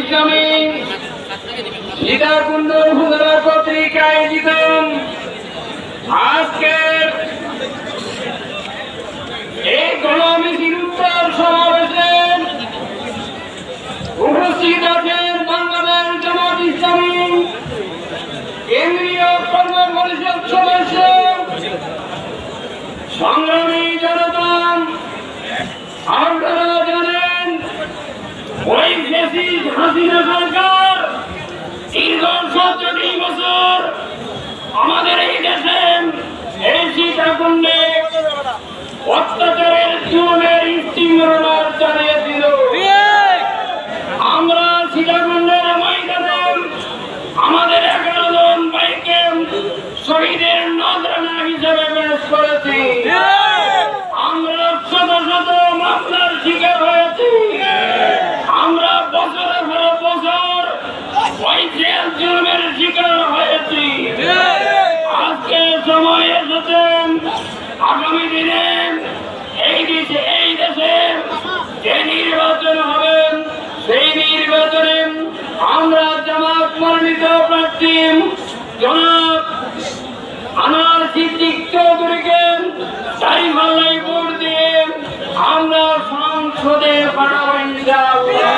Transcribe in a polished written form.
ইসলামী সীতাকুণ্ড উপজেলা কর্তৃক আয়োজিত আজকের এই গণমিছিল উত্তর সমাবেশে উপস্থিত আছেন বাংলাদেশ জামাত ইসলামী কেন্দ্রীয় কর্ম পরিষদ সদস্য সংগ্রামী জনতা। আপনারা জানেন ওই ফ্যাসিস্ট হাসিনা সরকার দীর্ঘ ১৭ বছর আমাদের এই দেশে এই সীতাকুণ্ডে অত্যাচারের জুলুমের স্টিমরোলার চালিয়েছিল। আমরা সীতাকুণ্ডের ময়দানে আমাদের 11 জন ভাইকে শহীদের নজরানা হিসেবে পেশ করেছি। আমরা শত শত মামলার শিকার হয়েছি। আমরা বছরের পর বছর ওই জেল জুলুমের শিকার হয়েছি। আজকে সময় এসেছে আগামী দিনে এই দেশে যে নির্বাচন হবে সেই নির্বাচনে আমরা জামাত মনোনীত প্রার্থী জনাব আনোয়ার সিদ্দিক চৌধুরীকে দাঁড়িপাল্লায় ভোট দিয়ে আমরা সংসদে পাঠাবো ইনশাআল্লাহ।